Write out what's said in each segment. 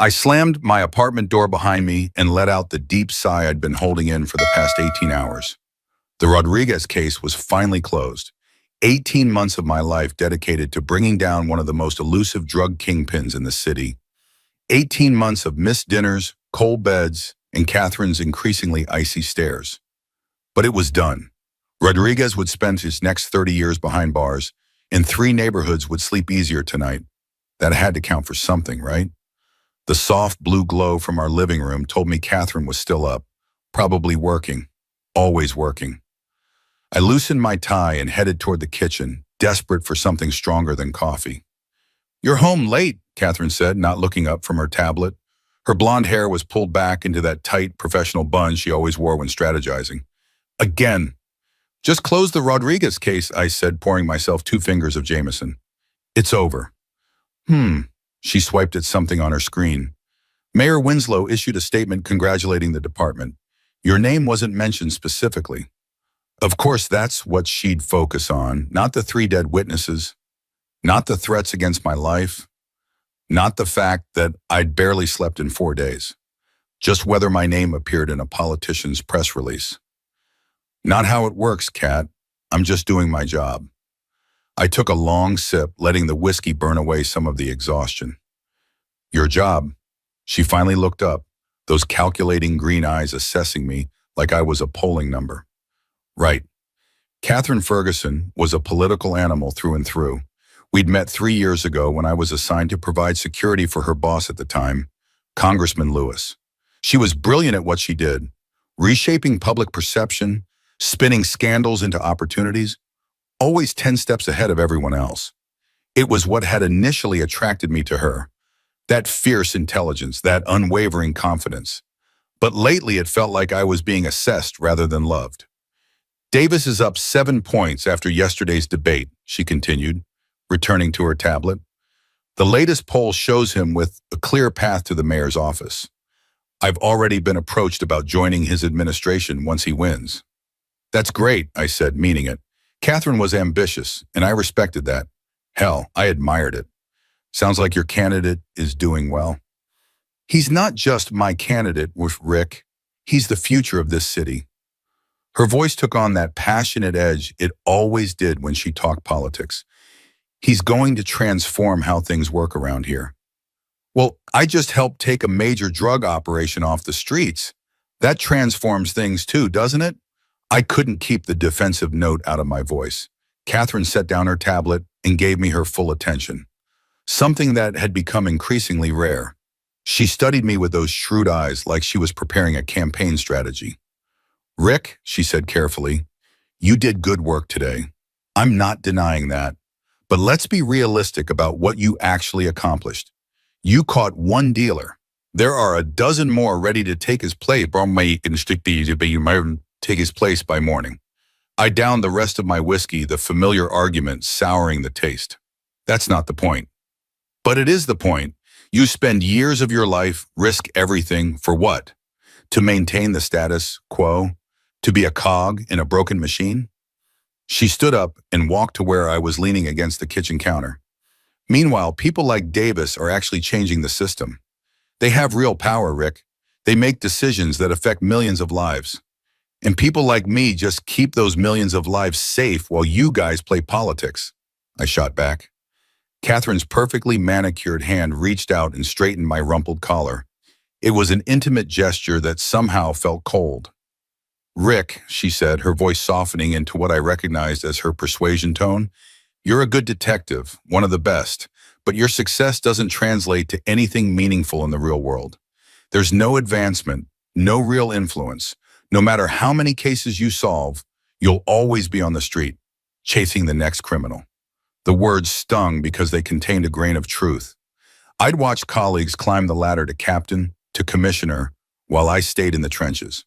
I slammed my apartment door behind me and let out the deep sigh I'd been holding in for the past 18 hours. The Rodriguez case was finally closed. 18 months of my life dedicated to bringing down one of the most elusive drug kingpins in the city. 18 months of missed dinners, cold beds, and Catherine's increasingly icy stares. But it was done. Rodriguez would spend his next 30 years behind bars, and 3 neighborhoods would sleep easier tonight. That had to count for something, right? The soft blue glow from our living room told me Catherine was still up, probably working, always working. I loosened my tie and headed toward the kitchen, desperate for something stronger than coffee. "You're home late," Catherine said, not looking up from her tablet. Her blonde hair was pulled back into that tight, professional bun she always wore when strategizing. "Again." "Just close the Rodriguez case," I said, pouring myself 2 fingers of Jameson. "It's over." She swiped at something on her screen. "Mayor Winslow issued a statement congratulating the department. Your name wasn't mentioned specifically." Of course, that's what she'd focus on, not the 3 dead witnesses, not the threats against my life, not the fact that I'd barely slept in 4 days, just whether my name appeared in a politician's press release. "Not how it works, Kat. I'm just doing my job." I took a long sip, letting the whiskey burn away some of the exhaustion. "Your job?" She finally looked up, those calculating green eyes assessing me like I was a polling number. "Right. Catherine Ferguson was a political animal through and through. We'd met 3 years ago when I was assigned to provide security for her boss at the time, Congressman Lewis. She was brilliant at what she did, reshaping public perception, spinning scandals into opportunities, always 10 steps ahead of everyone else. It was what had initially attracted me to her, that fierce intelligence, that unwavering confidence. But lately it felt like I was being assessed rather than loved. "Davis is up 7 points after yesterday's debate," she continued, returning to her tablet. "The latest poll shows him with a clear path to the mayor's office. I've already been approached about joining his administration once he wins." "That's great," I said, meaning it. Catherine was ambitious, and I respected that. Hell, I admired it. "Sounds like your candidate is doing well." "He's not just my candidate, with Rick. He's the future of this city." Her voice took on that passionate edge it always did when she talked politics. "He's going to transform how things work around here." "Well, I just helped take a major drug operation off the streets. That transforms things too, doesn't it?" I couldn't keep the defensive note out of my voice. Catherine set down her tablet and gave me her full attention, something that had become increasingly rare. She studied me with those shrewd eyes like she was preparing a campaign strategy. "Rick," she said carefully, "you did good work today. I'm not denying that. But let's be realistic about what you actually accomplished. You caught 1 dealer. There are a dozen more ready to take his place by morning." I downed the rest of my whiskey, the familiar argument souring the taste. "That's not the point." "But it is the point. You spend years of your life, risk everything, for what? To maintain the status quo? To be a cog in a broken machine?" She stood up and walked to where I was leaning against the kitchen counter. "Meanwhile, people like Davis are actually changing the system. They have real power, Rick. They make decisions that affect millions of lives. And people like me just keep those millions of lives safe while you guys play politics." I shot back. Catherine's perfectly manicured hand reached out and straightened my rumpled collar. It was an intimate gesture that somehow felt cold. "Rick," she said, her voice softening into what I recognized as her persuasion tone, "you're a good detective, one of the best, but your success doesn't translate to anything meaningful in the real world. There's no advancement, no real influence. No matter how many cases you solve, you'll always be on the street, chasing the next criminal." The words stung because they contained a grain of truth. I'd watched colleagues climb the ladder to captain, to commissioner, while I stayed in the trenches.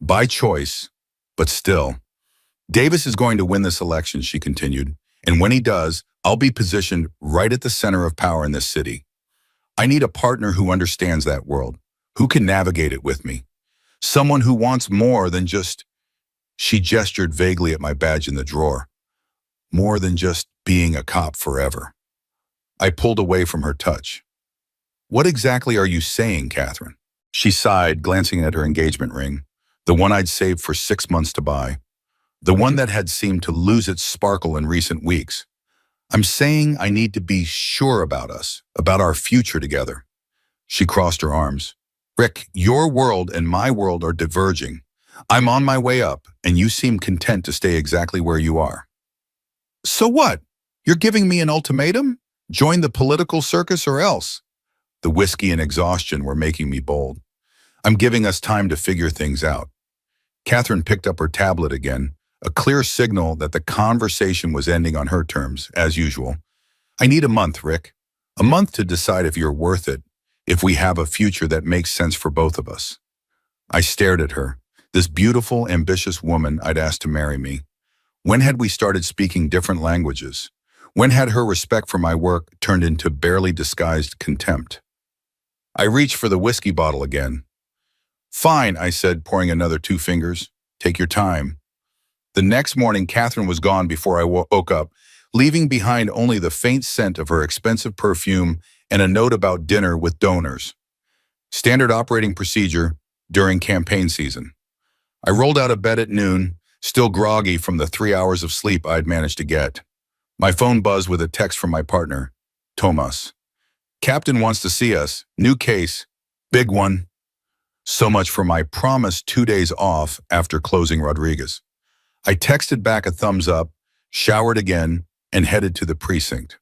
By choice, but still. "Davis is going to win this election," she continued, "and when he does, I'll be positioned right at the center of power in this city. I need a partner who understands that world, who can navigate it with me. Someone who wants more than just," she gestured vaguely at my badge in the drawer, "more than just being a cop forever." I pulled away from her touch. What exactly are you saying, Catherine? She sighed, glancing at her engagement ring, the one I'd saved for 6 months to buy, the one that had seemed to lose its sparkle in recent weeks. I'm saying I need to be sure about us, about our future together. She crossed her arms. Rick, your world and my world are diverging. I'm on my way up, and you seem content to stay exactly where you are. So what? You're giving me an ultimatum? Join the political circus or else? The whiskey and exhaustion were making me bold. I'm giving us time to figure things out. Catherine picked up her tablet again, a clear signal that the conversation was ending on her terms, as usual. I need a month, Rick. A month to decide if you're worth it, if we have a future that makes sense for both of us. I stared at her, this beautiful, ambitious woman I'd asked to marry me. When had we started speaking different languages? When had her respect for my work turned into barely disguised contempt? I reached for the whiskey bottle again. Fine, I said, pouring another 2 fingers. Take your time. The next morning, Catherine was gone before I woke up, leaving behind only the faint scent of her expensive perfume and a note about dinner with donors. Standard operating procedure during campaign season. I rolled out of bed at noon, still groggy from the 3 hours of sleep I'd managed to get. My phone buzzed with a text from my partner, Tomas. Captain wants to see us. New case. Big one. So much for my promised 2 days off after closing Rodriguez. I texted back a thumbs up, showered again, and headed to the precinct.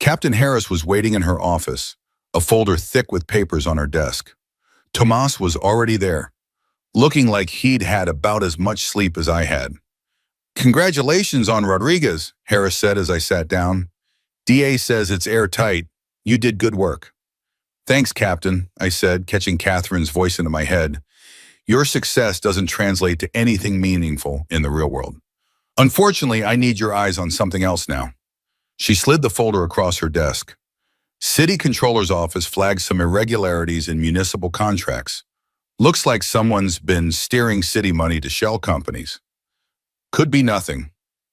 Captain Harris was waiting in her office, a folder thick with papers on her desk. Tomas was already there, looking like he'd had about as much sleep as I had. Congratulations on Rodriguez, Harris said as I sat down. DA says it's airtight. You did good work. Thanks, Captain, I said, catching Catherine's voice into my head. Your success doesn't translate to anything meaningful in the real world. Unfortunately, I need your eyes on something else now. She slid the folder across her desk. City Controller's Office flagged some irregularities in municipal contracts. Looks like someone's been steering city money to shell companies. Could be nothing.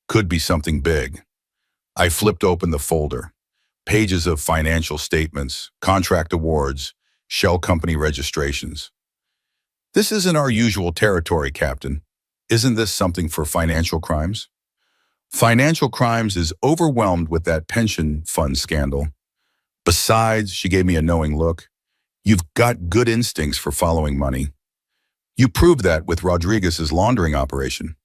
Could be something big. I flipped open the folder. Pages of financial statements, contract awards, shell company registrations. This isn't our usual territory, Captain. Isn't this something for financial crimes? Financial crimes is overwhelmed with that pension fund scandal. Besides, she gave me a knowing look, you've got good instincts for following money. You proved that with Rodriguez's laundering operation.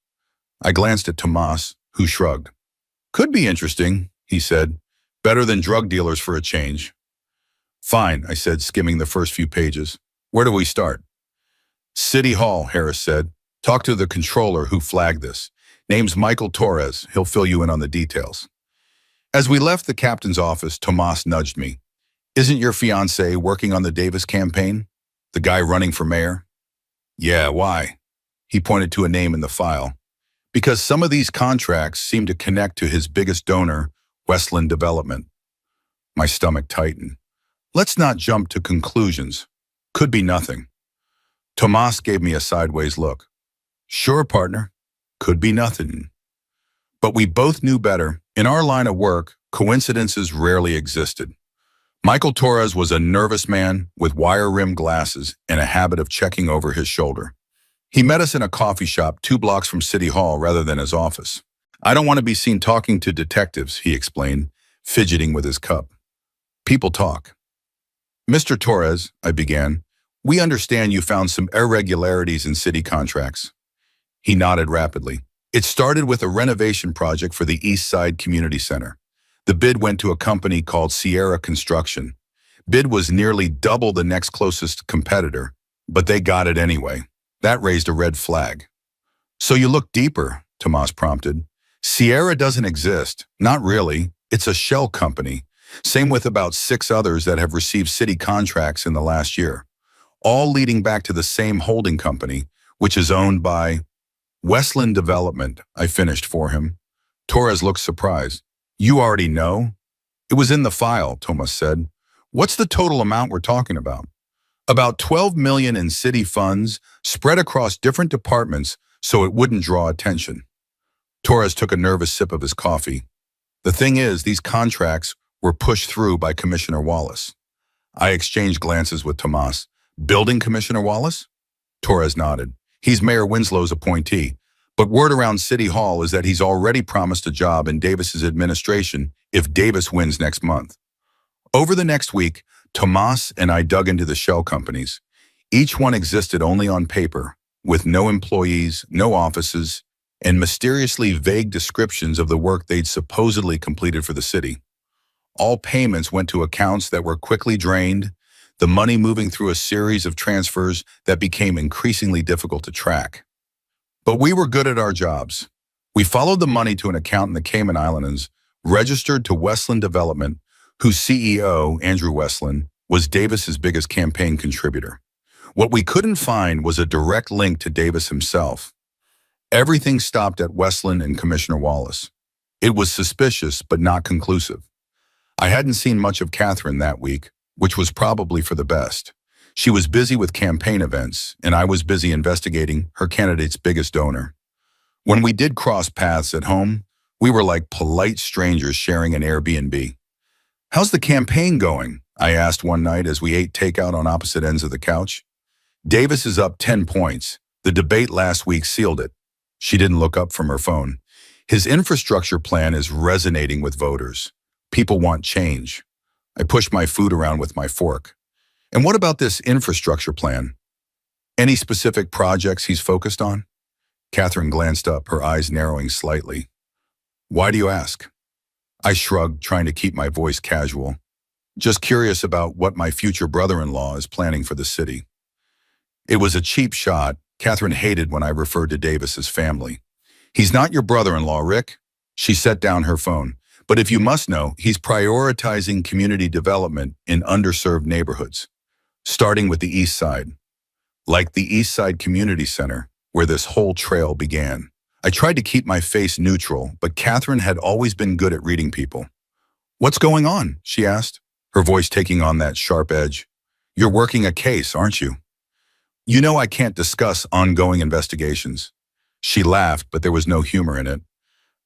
I glanced at Tomas, who shrugged. Could be interesting, he said. Better than drug dealers for a change. Fine, I said, skimming the first few pages. Where do we start? City Hall, Harris said. Talk to the controller who flagged this. Name's Michael Torres. He'll fill you in on the details. As we left the captain's office, Tomas nudged me. Isn't your fiancée working on the Davis campaign? The guy running for mayor? Yeah, why? He pointed to a name in the file. Because some of these contracts seem to connect to his biggest donor, Westland Development. My stomach tightened. Let's not jump to conclusions. Could be nothing. Tomas gave me a sideways look. Sure, partner. Could be nothing. But we both knew better. In our line of work, coincidences rarely existed. Michael Torres was a nervous man with wire-rimmed glasses and a habit of checking over his shoulder. He met us in a coffee shop 2 blocks from City Hall rather than his office. I don't want to be seen talking to detectives, he explained, fidgeting with his cup. People talk. Mr. Torres, I began, we understand you found some irregularities in city contracts. He nodded rapidly. It started with a renovation project for the East Side Community Center. The bid went to a company called Sierra Construction. Bid was nearly double the next closest competitor, but they got it anyway. That raised a red flag. So you look deeper, Tomas prompted. Sierra doesn't exist. Not really. It's a shell company. Same with about 6 others that have received city contracts in the last year. All leading back to the same holding company, which is owned by Westland Development, I finished for him. Torres looked surprised. You already know? It was in the file, Tomas said. What's the total amount we're talking about? About 12 million in city funds spread across different departments so it wouldn't draw attention. Torres took a nervous sip of his coffee. The thing is, these contracts were pushed through by Commissioner Wallace. I exchanged glances with Tomas. Building Commissioner Wallace? Torres nodded. He's Mayor Winslow's appointee, but word around City Hall is that he's already promised a job in Davis's administration if Davis wins next month. Over the next week, Tomas and I dug into the shell companies. Each one existed only on paper, with no employees, no offices, and mysteriously vague descriptions of the work they'd supposedly completed for the city. All payments went to accounts that were quickly drained, the money moving through a series of transfers that became increasingly difficult to track. But we were good at our jobs. We followed the money to an account in the Cayman Islands, registered to Westland Development, whose CEO, Andrew Westland, was Davis's biggest campaign contributor. What we couldn't find was a direct link to Davis himself. Everything stopped at Westland and Commissioner Wallace. It was suspicious, but not conclusive. I hadn't seen much of Catherine that week, which was probably for the best. She was busy with campaign events, and I was busy investigating her candidate's biggest donor. When we did cross paths at home, we were like polite strangers sharing an Airbnb. "How's the campaign going?" I asked one night as we ate takeout on opposite ends of the couch. "Davis is up 10 points. The debate last week sealed it." She didn't look up from her phone. "His infrastructure plan is resonating with voters. People want change." I pushed my food around with my fork. "And what about this infrastructure plan? Any specific projects he's focused on?" Catherine glanced up, her eyes narrowing slightly. "Why do you ask?" I shrugged, trying to keep my voice casual. "Just curious about what my future brother-in-law is planning for the city." It was a cheap shot. Catherine hated when I referred to Davis as family. "He's not your brother-in-law, Rick." She set down her phone. "But if you must know, he's prioritizing community development in underserved neighborhoods, starting with the East Side, like the East Side Community Center, where this whole trail began." I tried to keep my face neutral, but Catherine had always been good at reading people. "What's going on?" she asked, her voice taking on that sharp edge. "You're working a case, aren't you?" "You know I can't discuss ongoing investigations." She laughed, but there was no humor in it.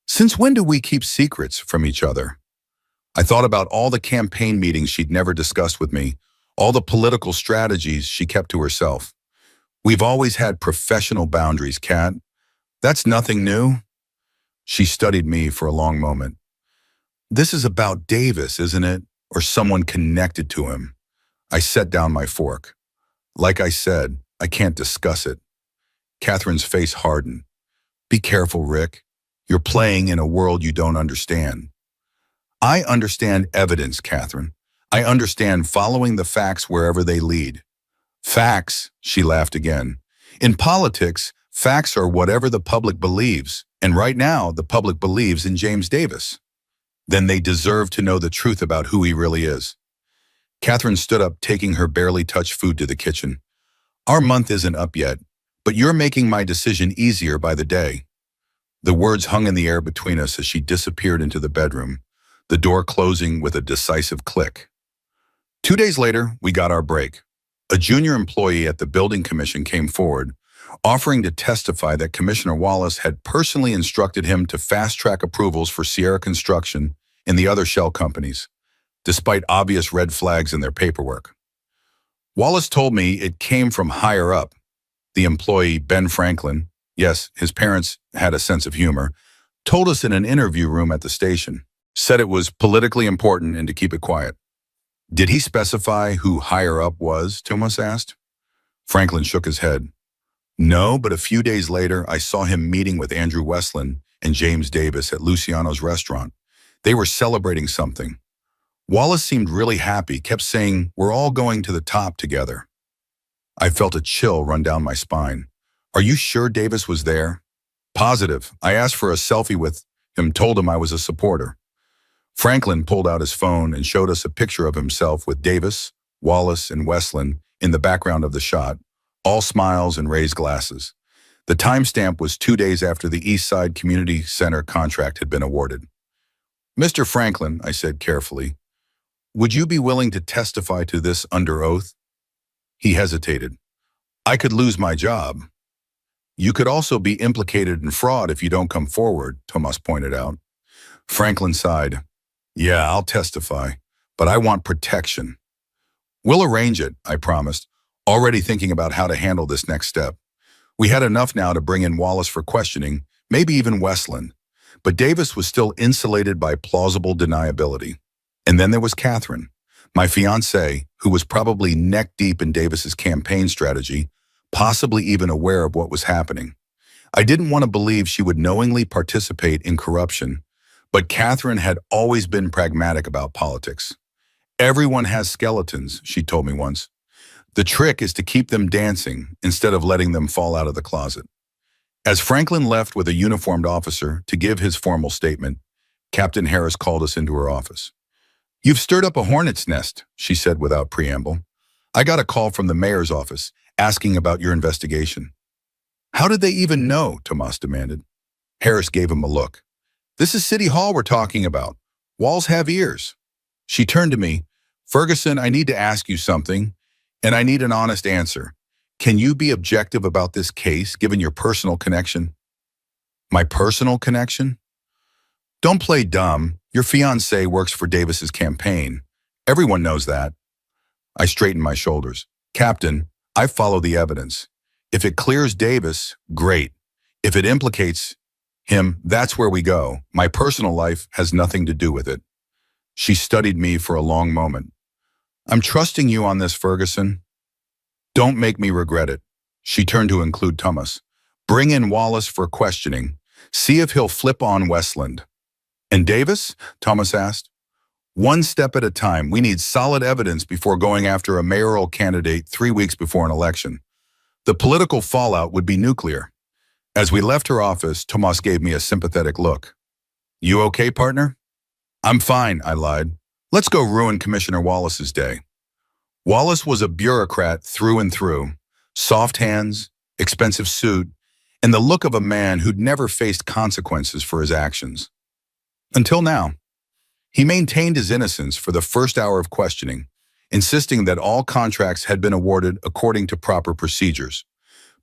"Since when do we keep secrets from each other?" I thought about all the campaign meetings she'd never discussed with me, all the political strategies she kept to herself. "We've always had professional boundaries, Kat. That's nothing new." She studied me for a long moment. "This is about Davis, isn't it? Or someone connected to him?" I set down my fork. "Like I said, I can't discuss it." Catherine's face hardened. "Be careful, Rick. You're playing in a world you don't understand." "I understand evidence, Catherine. I understand following the facts wherever they lead." "Facts," she laughed again. "In politics, facts are whatever the public believes, and right now the public believes in James Davis. Then they deserve to know the truth about who he really is." Catherine stood up, taking her barely touched food to the kitchen. "Our month isn't up yet, but you're making my decision easier by the day." The words hung in the air between us as she disappeared into the bedroom, the door closing with a decisive click. 2 days later, we got our break. A junior employee at the building commission came forward, offering to testify that Commissioner Wallace had personally instructed him to fast-track approvals for Sierra Construction and the other shell companies, despite obvious red flags in their paperwork. Wallace told me it came from higher up. The employee, Ben Franklin, yes, his parents had a sense of humor, told us in an interview room at the station, said it was politically important and to keep it quiet. "Did he specify who higher up was?" Thomas asked. Franklin shook his head. "No, but a few days later, I saw him meeting with Andrew Westland and James Davis at Luciano's restaurant. They were celebrating something. Wallace seemed really happy, kept saying, 'We're all going to the top together.'" I felt a chill run down my spine. "Are you sure Davis was there?" "Positive. I asked for a selfie with him, told him I was a supporter." Franklin pulled out his phone and showed us a picture of himself with Davis, Wallace, and Westland in the background of the shot, all smiles and raised glasses. The timestamp was 2 days after the East Side Community Center contract had been awarded. "Mr. Franklin," I said carefully, "would you be willing to testify to this under oath?" He hesitated. "I could lose my job." "You could also be implicated in fraud if you don't come forward," Tomas pointed out. Franklin sighed. "Yeah, I'll testify, but I want protection." We'll arrange it, I promised, already thinking about how to handle this next step. We had enough now to bring in Wallace for questioning, maybe even Westland. But Davis was still insulated by plausible deniability. And then there was Catherine, my fiancée, who was probably neck-deep in Davis's campaign strategy, possibly even aware of what was happening. I didn't want to believe she would knowingly participate in corruption, but Catherine had always been pragmatic about politics. Everyone has skeletons, she told me once. The trick is to keep them dancing instead of letting them fall out of the closet. As Franklin left with a uniformed officer to give his formal statement, Captain Harris called us into her office. "You've stirred up a hornet's nest," she said without preamble. "I got a call from the mayor's office asking about your investigation." "How did they even know?" Tomas demanded. Harris gave him a look. "This is City Hall we're talking about. Walls have ears." She turned to me. "Ferguson, I need to ask you something, and I need an honest answer. Can you be objective about this case, given your personal connection?" "My personal connection?" "Don't play dumb. Your fiancé works for Davis's campaign. Everyone knows that." I straightened my shoulders. "Captain, I follow the evidence. If it clears Davis, great. If it implicates him, that's where we go. My personal life has nothing to do with it." She studied me for a long moment. "I'm trusting you on this, Ferguson. Don't make me regret it." She turned to include Thomas. "Bring in Wallace for questioning. See if he'll flip on Westland." "And Davis?" Thomas asked. "One step at a time. We need solid evidence before going after a mayoral candidate 3 weeks before an election. The political fallout would be nuclear." As we left her office, Tomas gave me a sympathetic look. "You okay, partner?" "I'm fine," I lied. "Let's go ruin Commissioner Wallace's day." Wallace was a bureaucrat through and through. Soft hands, expensive suit, and the look of a man who'd never faced consequences for his actions. Until now. He maintained his innocence for the first hour of questioning, insisting that all contracts had been awarded according to proper procedures.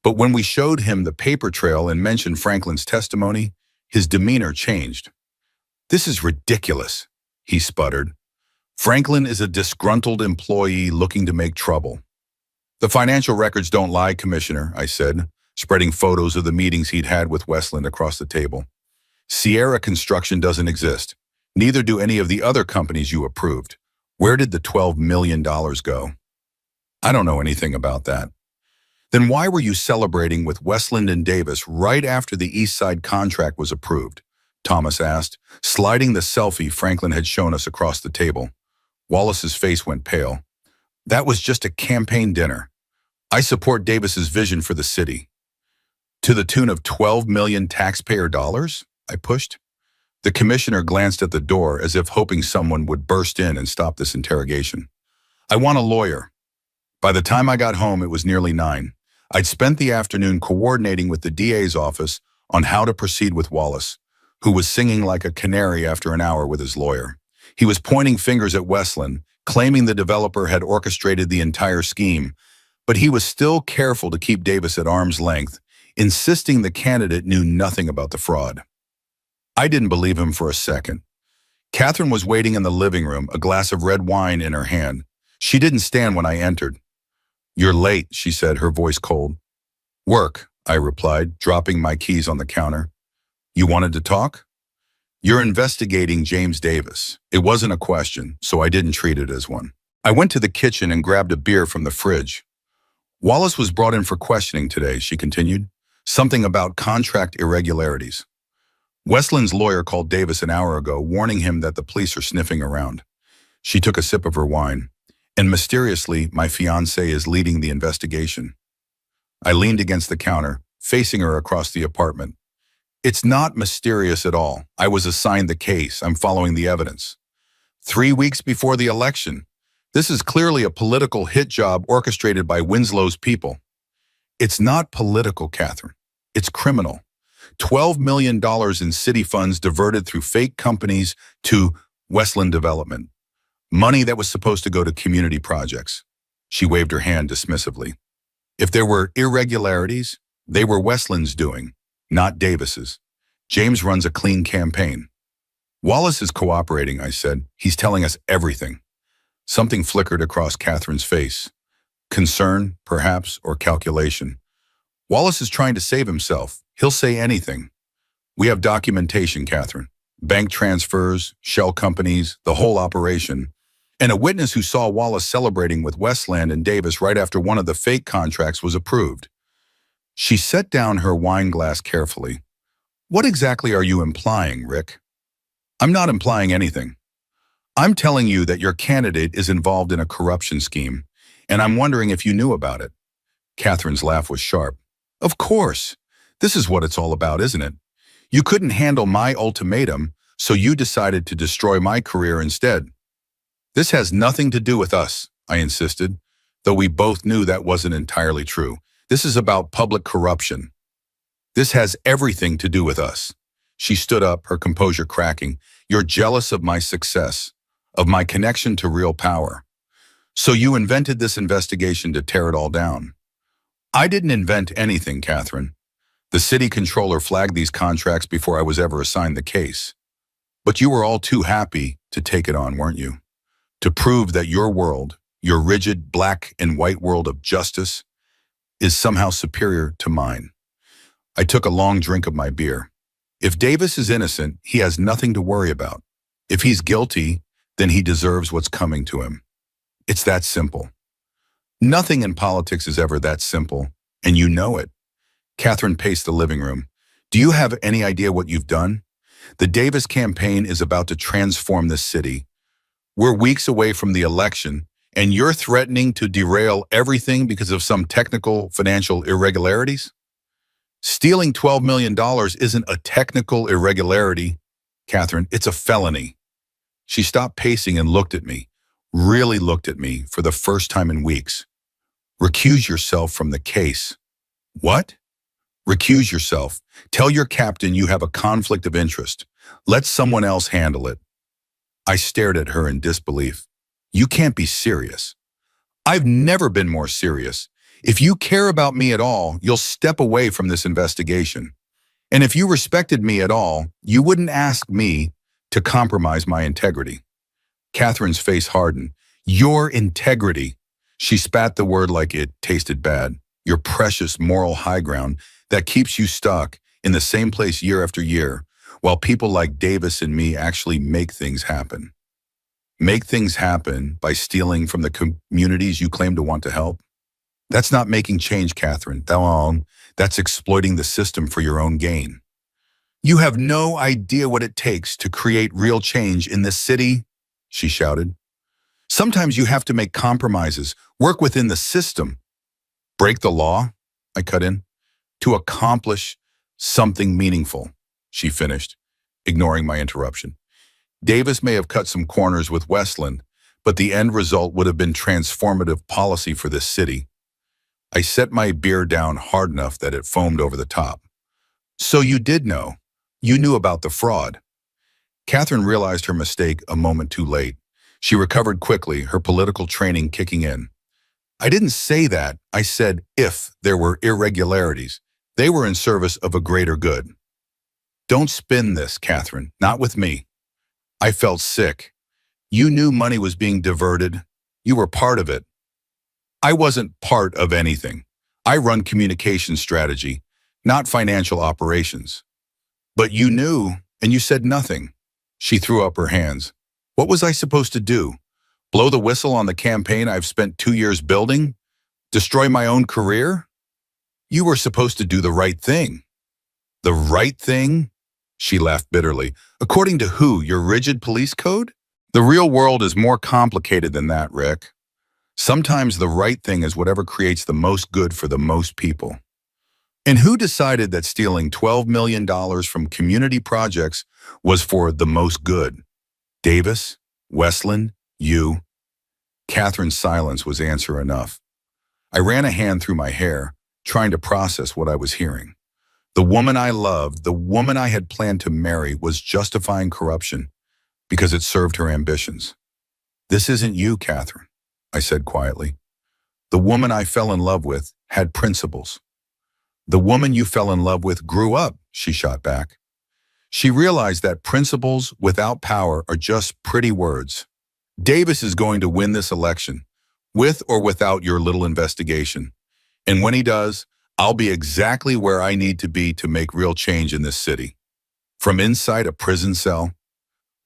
But when we showed him the paper trail and mentioned Franklin's testimony, his demeanor changed. "This is ridiculous," he sputtered. "Franklin is a disgruntled employee looking to make trouble." "The financial records don't lie, Commissioner," I said, spreading photos of the meetings he'd had with Westland across the table. "Sierra Construction doesn't exist. Neither do any of the other companies you approved. Where did the $12 million go?" "I don't know anything about that." "Then why were you celebrating with Westland and Davis right after the East Side contract was approved?" Thomas asked, sliding the selfie Franklin had shown us across the table. Wallace's face went pale. "That was just a campaign dinner. I support Davis's vision for the city." "To the tune of 12 million taxpayer dollars?" I pushed. The commissioner glanced at the door as if hoping someone would burst in and stop this interrogation. "I want a lawyer." By the time I got home, it was nearly 9. I'd spent the afternoon coordinating with the DA's office on how to proceed with Wallace, who was singing like a canary after an hour with his lawyer. He was pointing fingers at Westland, claiming the developer had orchestrated the entire scheme, but he was still careful to keep Davis at arm's length, insisting the candidate knew nothing about the fraud. I didn't believe him for a second. Catherine was waiting in the living room, a glass of red wine in her hand. She didn't stand when I entered. "You're late," she said, her voice cold. "Work," I replied, dropping my keys on the counter. "You wanted to talk?" "You're investigating James Davis." It wasn't a question, so I didn't treat it as one. I went to the kitchen and grabbed a beer from the fridge. "Wallace was brought in for questioning today," she continued. "Something about contract irregularities. Westland's lawyer called Davis an hour ago, warning him that the police are sniffing around." She took a sip of her wine. "And mysteriously, my fiancé is leading the investigation." I leaned against the counter, facing her across the apartment. "It's not mysterious at all. I was assigned the case. I'm following the evidence. 3 weeks before the election. This is clearly a political hit job orchestrated by Winslow's people." "It's not political, Catherine. It's criminal. $12 million in city funds diverted through fake companies to Westland Development. Money that was supposed to go to community projects." She waved her hand dismissively. "If there were irregularities, they were Westland's doing, not Davis's. James runs a clean campaign." "Wallace is cooperating," I said. "He's telling us everything." Something flickered across Catherine's face. Concern, perhaps, or calculation. Wallace is trying to save himself. He'll say anything. We have documentation, Catherine. Bank transfers, shell companies, the whole operation. And a witness who saw Wallace celebrating with Westland and Davis right after one of the fake contracts was approved. She set down her wine glass carefully. What exactly are you implying, Rick? I'm not implying anything. I'm telling you that your candidate is involved in a corruption scheme, and I'm wondering if you knew about it. Catherine's laugh was sharp. Of course. This is what it's all about, isn't it? You couldn't handle my ultimatum, so you decided to destroy my career instead. This has nothing to do with us, I insisted, though we both knew that wasn't entirely true. This is about public corruption. This has everything to do with us. She stood up, her composure cracking. You're jealous of my success, of my connection to real power. So you invented this investigation to tear it all down. I didn't invent anything, Catherine. The city controller flagged these contracts before I was ever assigned the case. But you were all too happy to take it on, weren't you? To prove that your world, your rigid black and white world of justice, is somehow superior to mine. I took a long drink of my beer. If Davis is innocent, he has nothing to worry about. If he's guilty, then he deserves what's coming to him. It's that simple. Nothing in politics is ever that simple, and you know it. Catherine paced the living room. Do you have any idea what you've done? The Davis campaign is about to transform this city. We're weeks away from the election, and you're threatening to derail everything because of some technical financial irregularities? Stealing $12 million isn't a technical irregularity, Catherine. It's a felony. She stopped pacing and looked at me, really looked at me for the first time in weeks. Recuse yourself from the case. What? Recuse yourself. Tell your captain you have a conflict of interest. Let someone else handle it. I stared at her in disbelief. You can't be serious. I've never been more serious. If you care about me at all, you'll step away from this investigation. And if you respected me at all, you wouldn't ask me to compromise my integrity. Catherine's face hardened. Your integrity. She spat the word like it tasted bad. Your precious moral high ground that keeps you stuck in the same place year after year, while people like Davis and me actually make things happen. Make things happen by stealing from the communities you claim to want to help? That's not making change, Catherine. That's exploiting the system for your own gain. You have no idea what it takes to create real change in this city, she shouted. Sometimes you have to make compromises, work within the system. Break the law, I cut in, to accomplish something meaningful, she finished, ignoring my interruption. Davis may have cut some corners with Westland, but the end result would have been transformative policy for this city. I set my beer down hard enough that it foamed over the top. So you did know. You knew about the fraud. Catherine realized her mistake a moment too late. She recovered quickly, her political training kicking in. I didn't say that. I said if there were irregularities, they were in service of a greater good. Don't spin this, Catherine. Not with me. I felt sick. You knew money was being diverted. You were part of it. I wasn't part of anything. I run communication strategy, not financial operations. But you knew, and you said nothing. She threw up her hands. What was I supposed to do? Blow the whistle on the campaign I've spent 2 years building? Destroy my own career? You were supposed to do the right thing. The right thing? She laughed bitterly. According to who? Your rigid police code? The real world is more complicated than that, Rick. Sometimes the right thing is whatever creates the most good for the most people. And who decided that stealing $12 million from community projects was for the most good? Davis? Westland? You? Catherine's silence was answer enough. I ran a hand through my hair, trying to process what I was hearing. The woman I loved, the woman I had planned to marry, was justifying corruption because it served her ambitions. This isn't you, Catherine, I said quietly. The woman I fell in love with had principles. The woman you fell in love with grew up, she shot back. She realized that principles without power are just pretty words. Davis is going to win this election, with or without your little investigation. And when he does, I'll be exactly where I need to be to make real change in this city. From inside a prison cell,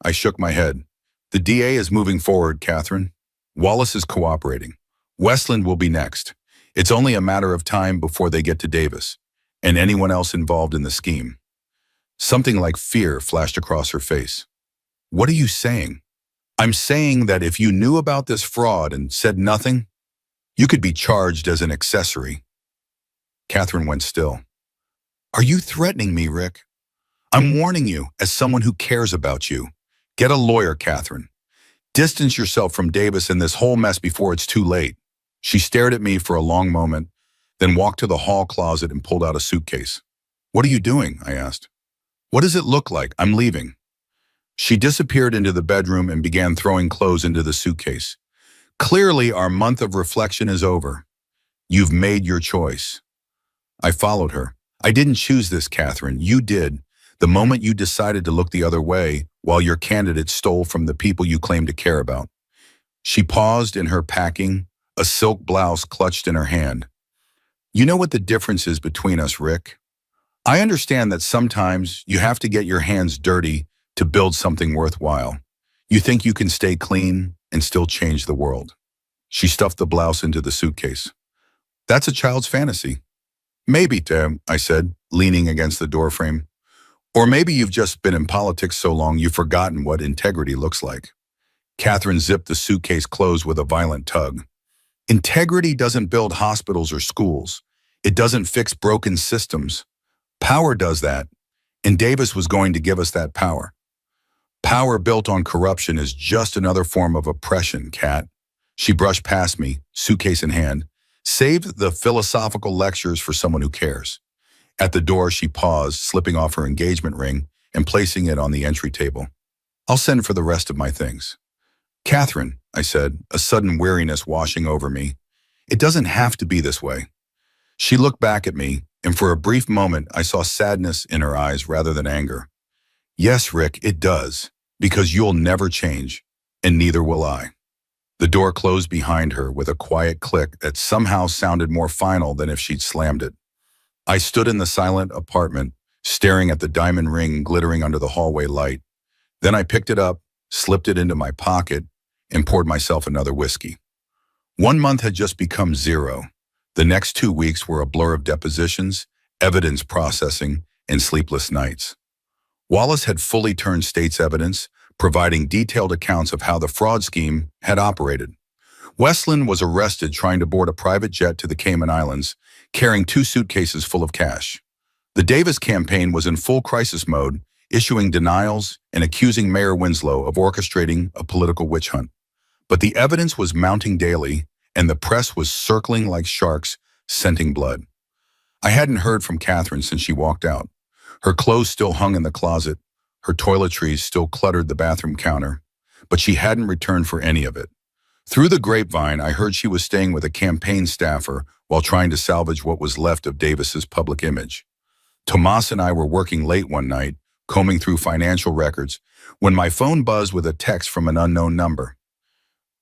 I shook my head. The DA is moving forward, Catherine. Wallace is cooperating. Westland will be next. It's only a matter of time before they get to Davis and anyone else involved in the scheme. Something like fear flashed across her face. What are you saying? I'm saying that if you knew about this fraud and said nothing, you could be charged as an accessory. Catherine went still. Are you threatening me, Rick? I'm warning you as someone who cares about you. Get a lawyer, Catherine. Distance yourself from Davis and this whole mess before it's too late. She stared at me for a long moment, then walked to the hall closet and pulled out a suitcase. What are you doing? I asked. What does it look like? I'm leaving. She disappeared into the bedroom and began throwing clothes into the suitcase. Clearly, our month of reflection is over. You've made your choice. I followed her. I didn't choose this, Catherine. You did. The moment you decided to look the other way while your candidate stole from the people you claim to care about. She paused in her packing, a silk blouse clutched in her hand. You know what the difference is between us, Rick? I understand that sometimes you have to get your hands dirty to build something worthwhile. You think you can stay clean and still change the world. She stuffed the blouse into the suitcase. That's a child's fantasy. Maybe, Tim, I said, leaning against the doorframe. Or maybe you've just been in politics so long you've forgotten what integrity looks like. Catherine zipped the suitcase closed with a violent tug. Integrity doesn't build hospitals or schools. It doesn't fix broken systems. Power does that, and Davis was going to give us that power. Power built on corruption is just another form of oppression, Cat. She brushed past me, suitcase in hand, saved the philosophical lectures for someone who cares. At the door, she paused, slipping off her engagement ring and placing it on the entry table. I'll send for the rest of my things. Catherine, I said, a sudden weariness washing over me. It doesn't have to be this way. She looked back at me, and for a brief moment, I saw sadness in her eyes rather than anger. Yes, Rick, it does, because you'll never change, and neither will I. The door closed behind her with a quiet click that somehow sounded more final than if she'd slammed it. I stood in the silent apartment, staring at the diamond ring glittering under the hallway light. Then I picked it up, slipped it into my pocket, and poured myself another whiskey. 1 month had just become 0. The next 2 weeks were a blur of depositions, evidence processing, and sleepless nights. Wallace had fully turned state's evidence, providing detailed accounts of how the fraud scheme had operated. Westland was arrested trying to board a private jet to the Cayman Islands, carrying 2 suitcases full of cash. The Davis campaign was in full crisis mode, issuing denials and accusing Mayor Winslow of orchestrating a political witch hunt. But the evidence was mounting daily, and the press was circling like sharks, scenting blood. I hadn't heard from Catherine since she walked out. Her clothes still hung in the closet, her toiletries still cluttered the bathroom counter, but she hadn't returned for any of it. Through the grapevine, I heard she was staying with a campaign staffer while trying to salvage what was left of Davis's public image. Tomas and I were working late one night, combing through financial records, when my phone buzzed with a text from an unknown number.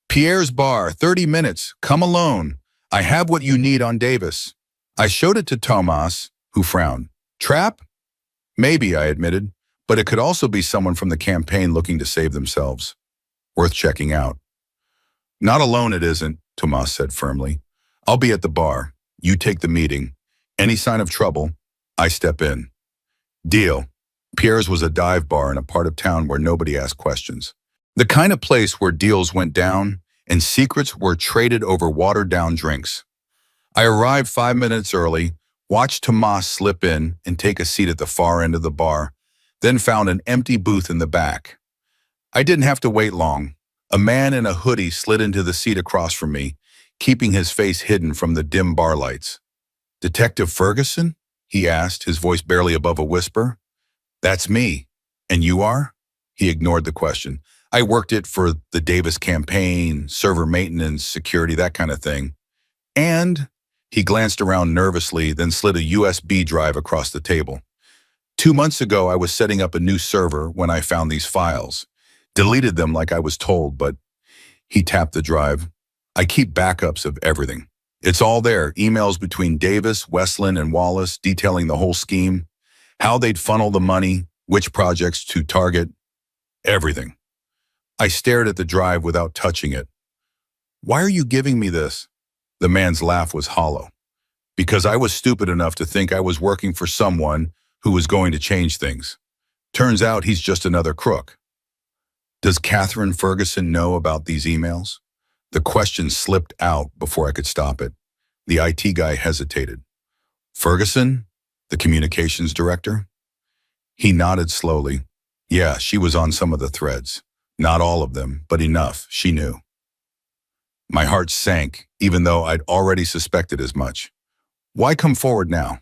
Pierre's Bar, 30 minutes, come alone. I have what you need on Davis. I showed it to Tomas, who frowned. Trap? Maybe, I admitted, but it could also be someone from the campaign looking to save themselves. Worth checking out. Not alone it isn't, Tomas said firmly. I'll be at the bar. You take the meeting. Any sign of trouble, I step in. Deal. Pierre's was a dive bar in a part of town where nobody asked questions. The kind of place where deals went down and secrets were traded over watered-down drinks. I arrived 5 minutes early, watched Tomas slip in and take a seat at the far end of the bar, then found an empty booth in the back. I didn't have to wait long. A man in a hoodie slid into the seat across from me, keeping his face hidden from the dim bar lights. Detective Ferguson? He asked, his voice barely above a whisper. That's me. And you are? He ignored the question. I worked it for the Davis campaign, server maintenance, security, that kind of thing. And he glanced around nervously, then slid a USB drive across the table. 2 months ago, I was setting up a new server when I found these files. Deleted them like I was told, but He tapped the drive. I keep backups of everything. It's all there, emails between Davis, Westland, and Wallace detailing the whole scheme, how they'd funnel the money, which projects to target, everything. I stared at the drive without touching it. Why are you giving me this? The man's laugh was hollow. Because I was stupid enough to think I was working for someone who was going to change things. Turns out he's just another crook. Does Catherine Ferguson know about these emails? The question slipped out before I could stop it. The IT guy hesitated. Ferguson? The communications director? He nodded slowly. Yeah, she was on some of the threads. Not all of them, but enough, she knew. My heart sank, even though I'd already suspected as much. Why come forward now?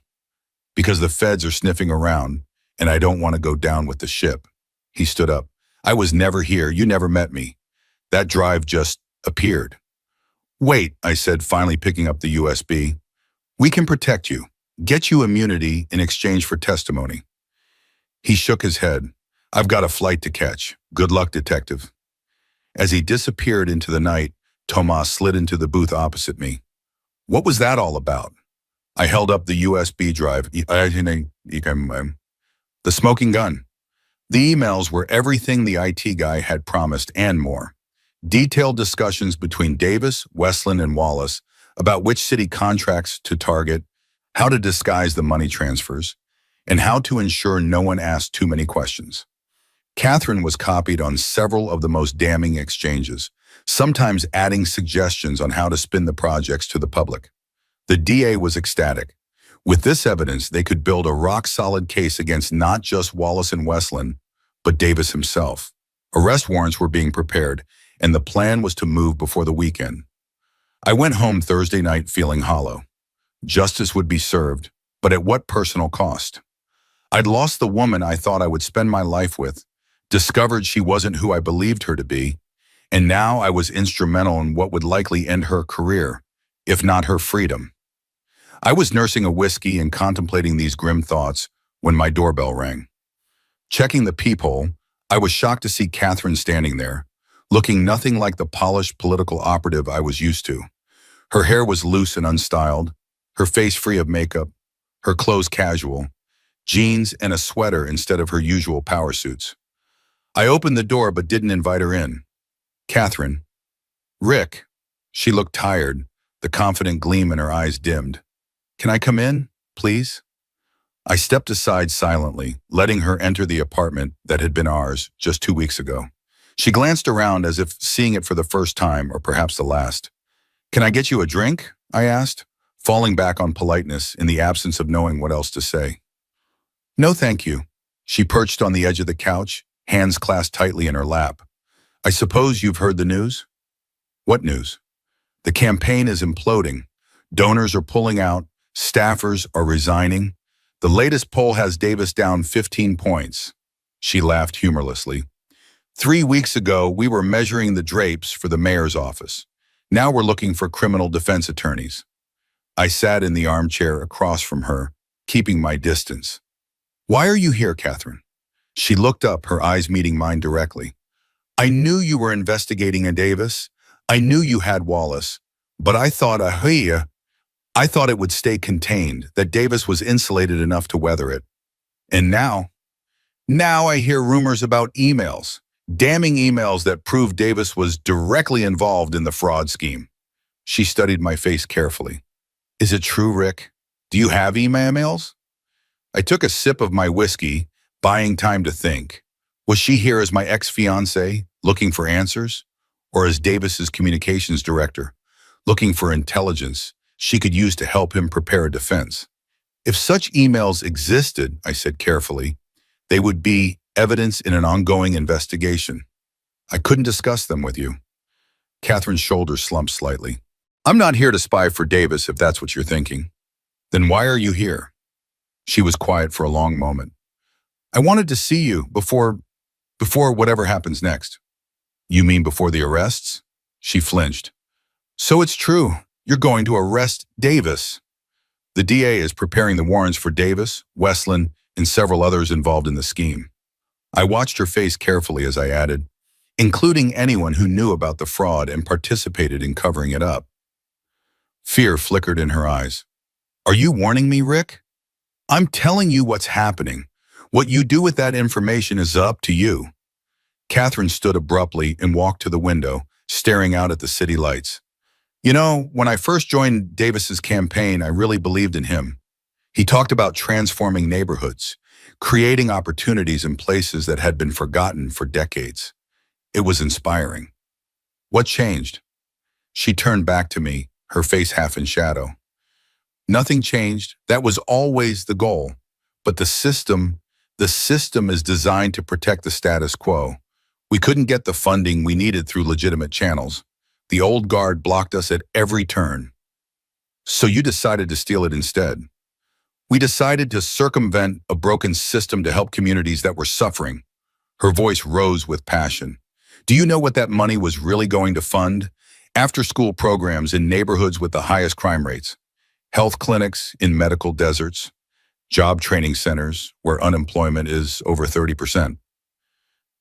Because the feds are sniffing around, and I don't want to go down with the ship. He stood up. I was never here. You never met me. That drive just appeared. Wait, I said, finally picking up the USB. We can protect you, get you immunity in exchange for testimony. He shook his head. I've got a flight to catch. Good luck, detective. As he disappeared into the night, Tomas slid into the booth opposite me. What was that all about? I held up the USB drive. The smoking gun. The emails were everything the IT guy had promised and more. Detailed discussions between Davis, Westland, and Wallace about which city contracts to target, how to disguise the money transfers, and how to ensure no one asked too many questions. Catherine was copied on several of the most damning exchanges, sometimes adding suggestions on how to spin the projects to the public. The DA was ecstatic. With this evidence, they could build a rock-solid case against not just Wallace and Westland, but Davis himself. Arrest warrants were being prepared, and the plan was to move before the weekend. I went home Thursday night feeling hollow. Justice would be served, but at what personal cost? I'd lost the woman I thought I would spend my life with, discovered she wasn't who I believed her to be, and now I was instrumental in what would likely end her career, if not her freedom. I was nursing a whiskey and contemplating these grim thoughts when my doorbell rang. Checking the peephole, I was shocked to see Catherine standing there, looking nothing like the polished political operative I was used to. Her hair was loose and unstyled, her face free of makeup, her clothes casual, jeans and a sweater instead of her usual power suits. I opened the door but didn't invite her in. Catherine. Rick. She looked tired, the confident gleam in her eyes dimmed. Can I come in, please? I stepped aside silently, letting her enter the apartment that had been ours just 2 weeks ago. She glanced around as if seeing it for the first time or perhaps the last. Can I get you a drink? I asked, falling back on politeness in the absence of knowing what else to say. No, thank you. She perched on the edge of the couch, hands clasped tightly in her lap. I suppose you've heard the news? What news? The campaign is imploding. Donors are pulling out. Staffers are resigning. The latest poll has Davis down 15 points. She laughed humorlessly. 3 weeks ago, we were measuring the drapes for the mayor's office. Now we're looking for criminal defense attorneys. I sat in the armchair across from her, keeping my distance. Why are you here, Catherine? She looked up, her eyes meeting mine directly. I knew you were investigating a Davis. I knew you had Wallace. But I thought it would stay contained, that Davis was insulated enough to weather it. And now I hear rumors about emails, damning emails that prove Davis was directly involved in the fraud scheme. She studied my face carefully. Is it true, Rick? Do you have emails? I took a sip of my whiskey, buying time to think. Was she here as my ex-fiancée, looking for answers? Or as Davis's communications director, looking for intelligence she could use to help him prepare a defense? If such emails existed, I said carefully, they would be evidence in an ongoing investigation. I couldn't discuss them with you. Catherine's shoulders slumped slightly. I'm not here to spy for Davis, if that's what you're thinking. Then why are you here? She was quiet for a long moment. I wanted to see you before whatever happens next. You mean before the arrests? She flinched. So it's true. You're going to arrest Davis. The DA is preparing the warrants for Davis, Westland, and several others involved in the scheme. I watched her face carefully as I added, including anyone who knew about the fraud and participated in covering it up. Fear flickered in her eyes. Are you warning me, Rick? I'm telling you what's happening. What you do with that information is up to you. Catherine stood abruptly and walked to the window, staring out at the city lights. You know, when I first joined Davis's campaign, I really believed in him. He talked about transforming neighborhoods, creating opportunities in places that had been forgotten for decades. It was inspiring. What changed? She turned back to me, her face half in shadow. Nothing changed. That was always the goal. But the system is designed to protect the status quo. We couldn't get the funding we needed through legitimate channels. The old guard blocked us at every turn. So you decided to steal it instead. We decided to circumvent a broken system to help communities that were suffering. Her voice rose with passion. Do you know what that money was really going to fund? After-school programs in neighborhoods with the highest crime rates, health clinics in medical deserts, job training centers where unemployment is over 30%.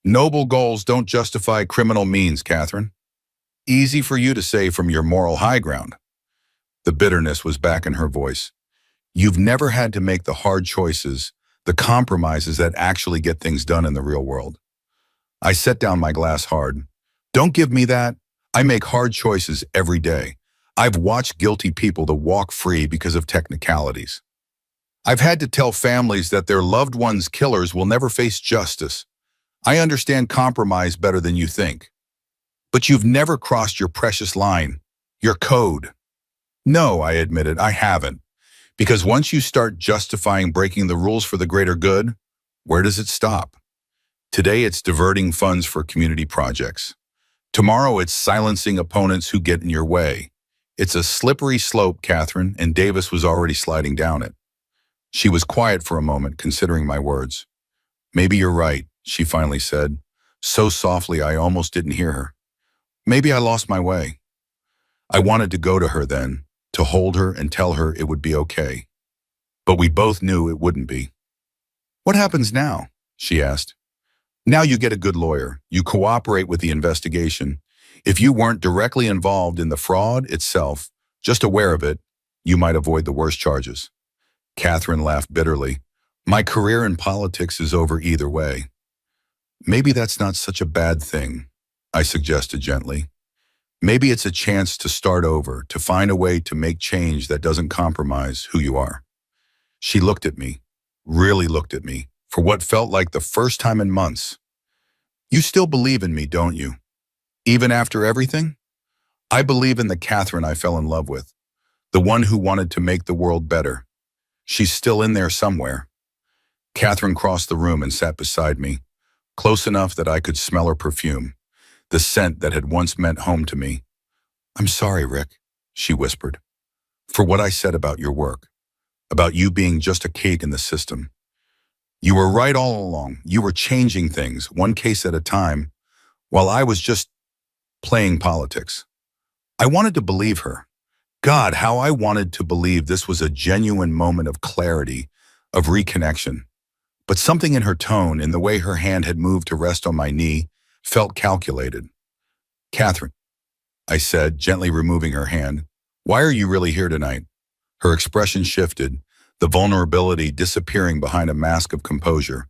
Noble goals don't justify criminal means, Catherine. Easy for you to say from your moral high ground. The bitterness was back in her voice. You've never had to make the hard choices, the compromises that actually get things done in the real world. I set down my glass hard. Don't give me that. I make hard choices every day. I've watched guilty people to walk free because of technicalities. I've had to tell families that their loved ones' killers will never face justice. I understand compromise better than you think. But you've never crossed your precious line, your code. No, I admitted, I haven't. Because once you start justifying breaking the rules for the greater good, where does it stop? Today it's diverting funds for community projects. Tomorrow it's silencing opponents who get in your way. It's a slippery slope, Catherine, and Davis was already sliding down it. She was quiet for a moment, considering my words. Maybe you're right, she finally said, so softly I almost didn't hear her. Maybe I lost my way. I wanted to go to her then, to hold her and tell her it would be okay. But we both knew it wouldn't be. What happens now? She asked. Now you get a good lawyer. You cooperate with the investigation. If you weren't directly involved in the fraud itself, just aware of it, you might avoid the worst charges. Catherine laughed bitterly. My career in politics is over either way. Maybe that's not such a bad thing, I suggested gently. Maybe it's a chance to start over, to find a way to make change that doesn't compromise who you are. She looked at me, really looked at me, for what felt like the first time in months. You still believe in me, don't you? Even after everything? I believe in the Catherine I fell in love with, the one who wanted to make the world better. She's still in there somewhere. Catherine crossed the room and sat beside me, close enough that I could smell her perfume, the scent that had once meant home to me. I'm sorry, Rick, she whispered, for what I said about your work, about you being just a cog in the system. You were right all along. You were changing things, one case at a time, while I was just playing politics. I wanted to believe her. God, how I wanted to believe this was a genuine moment of clarity, of reconnection. But something in her tone, in the way her hand had moved to rest on my knee, felt calculated. Catherine, I said, gently removing her hand, why are you really here tonight? Her expression shifted, the vulnerability disappearing behind a mask of composure.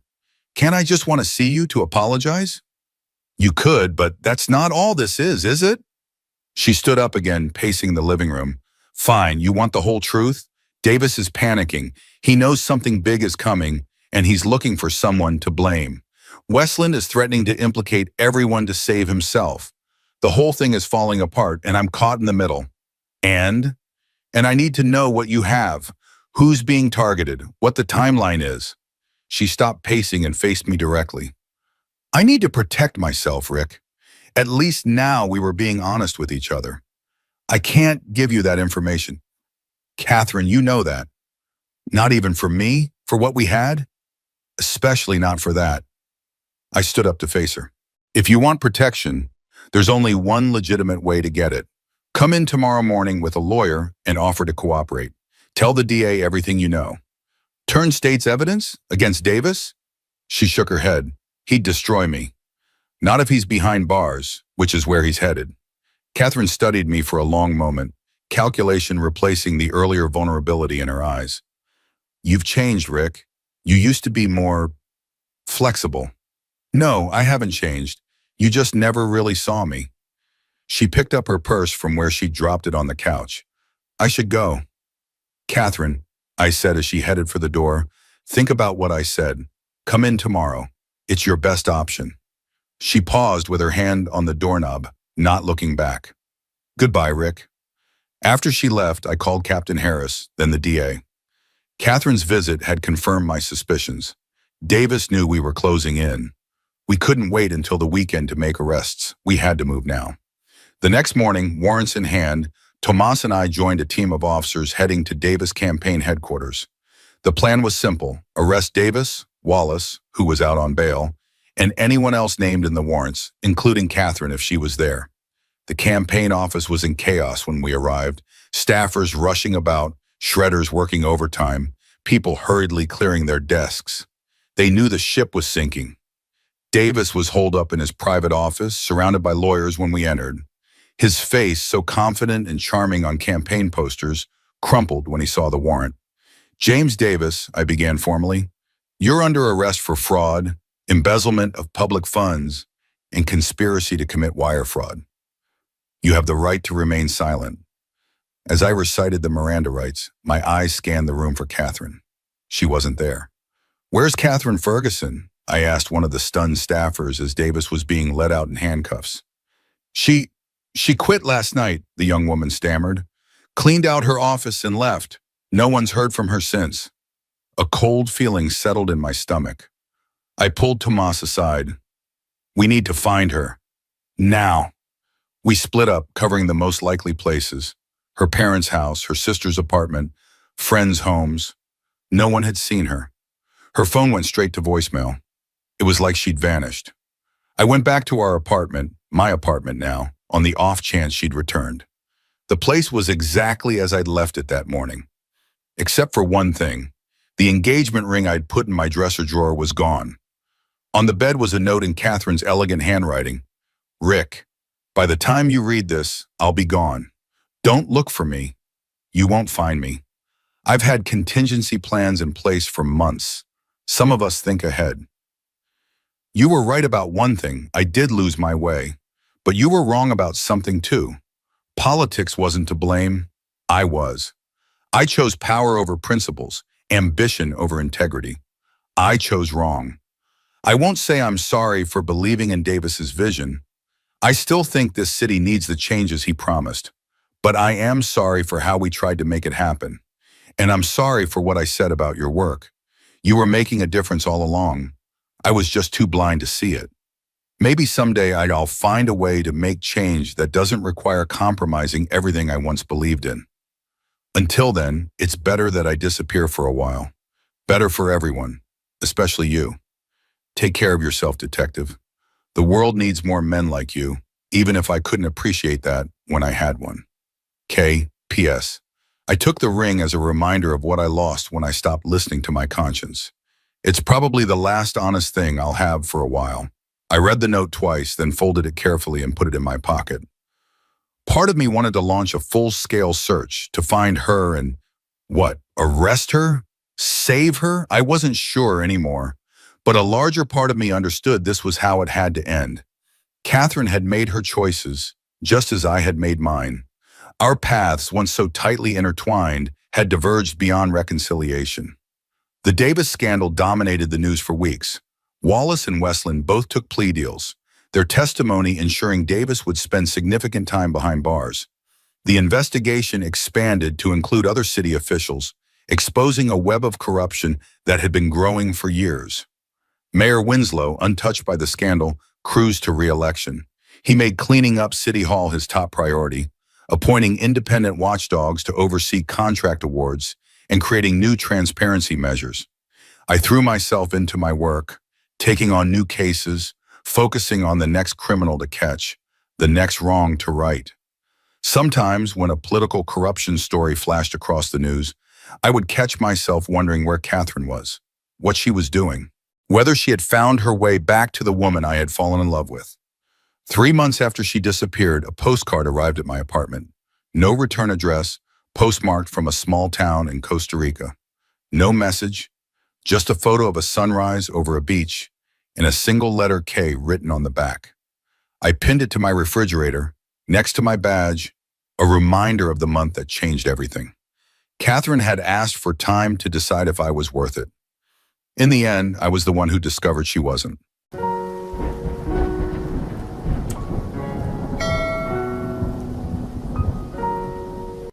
Can't I just want to see you to apologize? You could, but that's not all this is it? She stood up again, pacing the living room. Fine, you want the whole truth? Davis is panicking. He knows something big is coming, and he's looking for someone to blame. Westland is threatening to implicate everyone to save himself. The whole thing is falling apart, and I'm caught in the middle. And I need to know what you have, who's being targeted, what the timeline is. She stopped pacing and faced me directly. I need to protect myself, Rick. At least now we were being honest with each other. I can't give you that information. Catherine, you know that. Not even for me, for what we had? Especially not for that. I stood up to face her. If you want protection, there's only one legitimate way to get it. Come in tomorrow morning with a lawyer and offer to cooperate. Tell the DA everything you know. Turn state's evidence against Davis? She shook her head. He'd destroy me. Not if he's behind bars, which is where he's headed. Catherine studied me for a long moment, calculation replacing the earlier vulnerability in her eyes. You've changed, Rick. You used to be more flexible. No, I haven't changed. You just never really saw me. She picked up her purse from where she'd dropped it on the couch. I should go. Catherine, I said as she headed for the door, think about what I said. Come in tomorrow. It's your best option. She paused with her hand on the doorknob, not looking back. Goodbye, Rick. After she left, I called Captain Harris, then the DA. Catherine's visit had confirmed my suspicions. Davis knew we were closing in. We couldn't wait until the weekend to make arrests. We had to move now. The next morning, warrants in hand, Tomas and I joined a team of officers heading to Davis campaign headquarters. The plan was simple: arrest Davis, Wallace, who was out on bail, and anyone else named in the warrants, including Catherine if she was there. The campaign office was in chaos when we arrived, staffers rushing about, shredders working overtime, people hurriedly clearing their desks. They knew the ship was sinking. Davis was holed up in his private office, surrounded by lawyers when we entered. His face, so confident and charming on campaign posters, crumpled when he saw the warrant. James Davis, I began formally, you're under arrest for fraud, embezzlement of public funds, and conspiracy to commit wire fraud. You have the right to remain silent. As I recited the Miranda rights, my eyes scanned the room for Catherine. She wasn't there. Where's Catherine Ferguson? I asked one of the stunned staffers as Davis was being led out in handcuffs. She quit last night, the young woman stammered. Cleaned out her office and left. No one's heard from her since. A cold feeling settled in my stomach. I pulled Tomas aside. We need to find her. Now. We split up, covering the most likely places. Her parents' house, her sister's apartment, friends' homes. No one had seen her. Her phone went straight to voicemail. It was like she'd vanished. I went back to our apartment, my apartment now, on the off chance she'd returned. The place was exactly as I'd left it that morning. Except for one thing. The engagement ring I'd put in my dresser drawer was gone. On the bed was a note in Catherine's elegant handwriting. Rick, by the time you read this, I'll be gone. Don't look for me. You won't find me. I've had contingency plans in place for months. Some of us think ahead. You were right about one thing. I did lose my way. But you were wrong about something too. Politics wasn't to blame. I was. I chose power over principles, ambition over integrity. I chose wrong. I won't say I'm sorry for believing in Davis's vision. I still think this city needs the changes he promised. But I am sorry for how we tried to make it happen. And I'm sorry for what I said about your work. You were making a difference all along. I was just too blind to see it. Maybe someday I'll find a way to make change that doesn't require compromising everything I once believed in. Until then, it's better that I disappear for a while. Better for everyone, especially you. Take care of yourself, detective. The world needs more men like you, even if I couldn't appreciate that when I had one. K.P.S. I took the ring as a reminder of what I lost when I stopped listening to my conscience. It's probably the last honest thing I'll have for a while. I read the note twice, then folded it carefully and put it in my pocket. Part of me wanted to launch a full-scale search to find her and, arrest her? Save her? I wasn't sure anymore. But a larger part of me understood this was how it had to end. Catherine had made her choices, just as I had made mine. Our paths, once so tightly intertwined, had diverged beyond reconciliation. The Davis scandal dominated the news for weeks. Wallace and Westland both took plea deals, their testimony ensuring Davis would spend significant time behind bars. The investigation expanded to include other city officials, exposing a web of corruption that had been growing for years. Mayor Winslow, untouched by the scandal, cruised to re-election. He made cleaning up City Hall his top priority, appointing independent watchdogs to oversee contract awards and creating new transparency measures. I threw myself into my work, taking on new cases, focusing on the next criminal to catch, the next wrong to right. Sometimes, when a political corruption story flashed across the news, I would catch myself wondering where Catherine was, what she was doing. whether she had found her way back to the woman I had fallen in love with. 3 months after she disappeared, a postcard arrived at my apartment. No return address, postmarked from a small town in Costa Rica. No message, just a photo of a sunrise over a beach and a single letter K written on the back. I pinned it to my refrigerator, next to my badge, a reminder of the month that changed everything. Catherine had asked for time to decide if I was worth it. In the end, I was the one who discovered she wasn't.